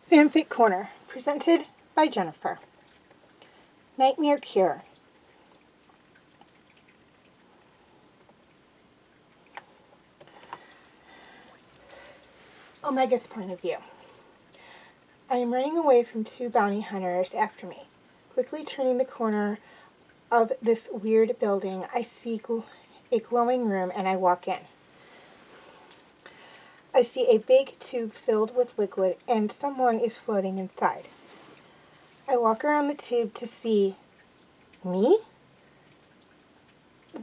Fanfic Corner, presented by Jennifer. Nightmare Cure. Omega's point of view. I am running away from two bounty hunters after me. Quickly turning the corner of this weird building, I see a glowing room and I walk in. I see a big tube filled with liquid and someone is floating inside. I walk around the tube to see me?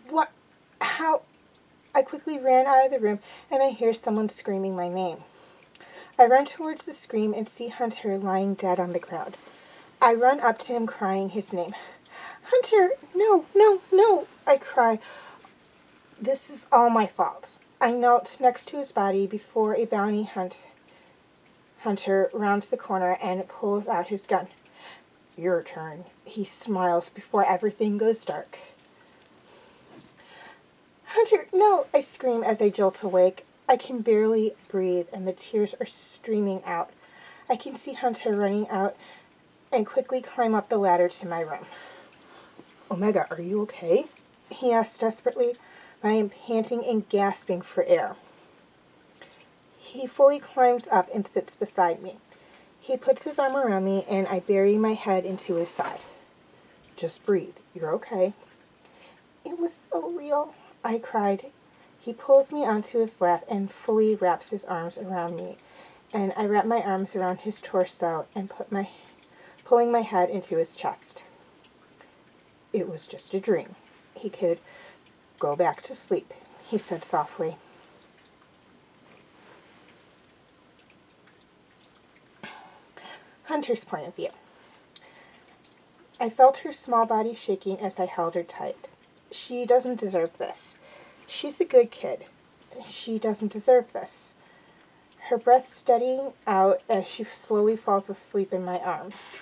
What? How? I quickly ran out of the room and I hear someone screaming my name. I run towards the scream and see Hunter lying dead on the ground. I run up to him crying his name. Hunter, no, no, no, I cry. This is all my fault. I knelt next to his body before a bounty hunter rounds the corner and pulls out his gun. Your turn. He smiles before everything goes dark. Hunter, no, I scream as I jolt awake. I can barely breathe and the tears are streaming out. I can see Hunter running out and quickly climb up the ladder to my room. Omega, are you okay? He asks desperately. I am panting and gasping for air. He fully climbs up and sits beside me. He puts his arm around me and I bury my head into his side. Just breathe. You're okay. It was so real, I cried. He pulls me onto his lap and fully wraps his arms around me, and I wrap my arms around his torso and pulling my head into his chest. It was just a dream. He could go back to sleep, he said softly. Hunter's point of view. I felt her small body shaking as I held her tight. She doesn't deserve this. She's a good kid. She doesn't deserve this. Her breath steadying out as she slowly falls asleep in my arms.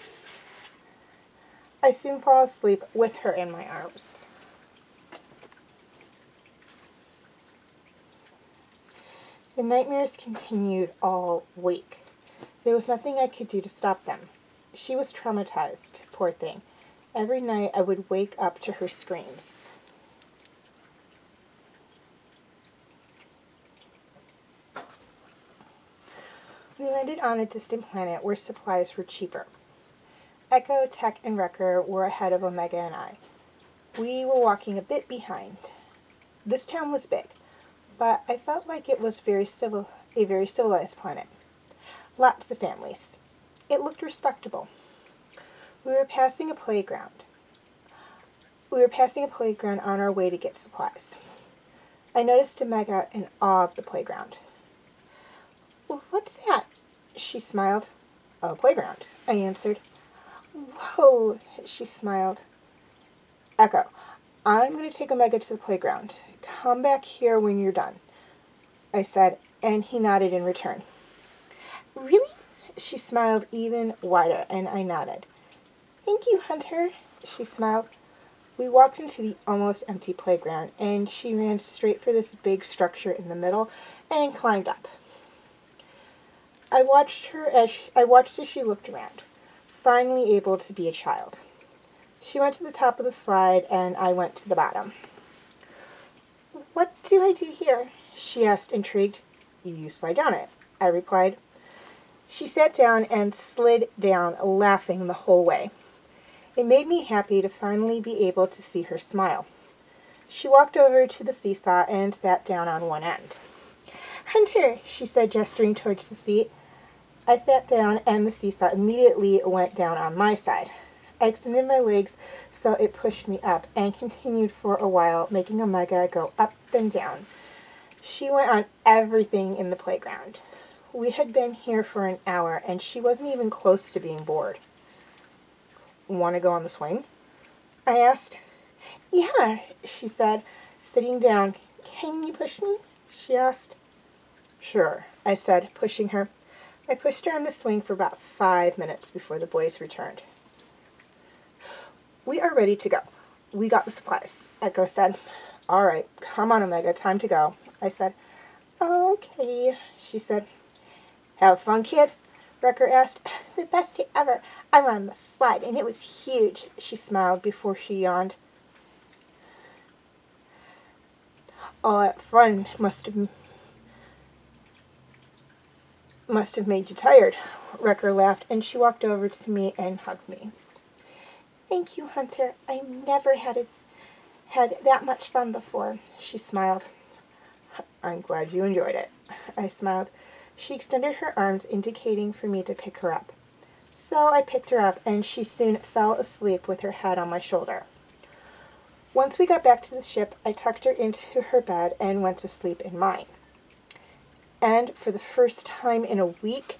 I soon fall asleep with her in my arms. The nightmares continued all week. There was nothing I could do to stop them. She was traumatized, poor thing. Every night I would wake up to her screams. We landed on a distant planet where supplies were cheaper. Echo, Tech, and Wrecker were ahead of Omega and I. We were walking a bit behind. This town was big, but I felt like it was a very civilized planet. Lots of families. It looked respectable. We were passing a playground on our way to get supplies. I noticed Omega in awe of the playground. What's that? She smiled. A playground, I answered. Whoa, she smiled. Echo, I'm going to take Omega to the playground. Come back here when you're done, I said, and he nodded in return. Really? She smiled even wider, and I nodded. Thank you, Hunter, she smiled. We walked into the almost empty playground, and she ran straight for this big structure in the middle and climbed up. I watched as she looked around, finally able to be a child. She went to the top of the slide, and I went to the bottom. What do I do here? She asked, intrigued. You slide down it, I replied. She sat down and slid down, laughing the whole way. It made me happy to finally be able to see her smile. She walked over to the seesaw and sat down on one end. Hunter, she said, gesturing towards the seat. I sat down and the seesaw immediately went down on my side. I extended my legs so it pushed me up and continued for a while, making Omega go up and down. She went on everything in the playground. We had been here for an hour and she wasn't even close to being bored. Want to go on the swing? I asked. Yeah, she said, sitting down. Can you push me? She asked. Sure, I said, pushing her. I pushed her on the swing for about 5 minutes before the boys returned. We are ready to go. We got the supplies, Echo said. All right, come on, Omega, time to go, I said. Okay, she said. Have fun, kid. Wrecker asked. The best day ever. I went on the slide, and it was huge. She smiled before she yawned. All that fun must have made you tired. Wrecker laughed, and she walked over to me and hugged me. Thank you, Hunter. I never had that much fun before. She smiled. I'm glad you enjoyed it. I smiled. She extended her arms, indicating for me to pick her up. So I picked her up, and she soon fell asleep with her head on my shoulder. Once we got back to the ship, I tucked her into her bed and went to sleep in mine. And for the first time in a week,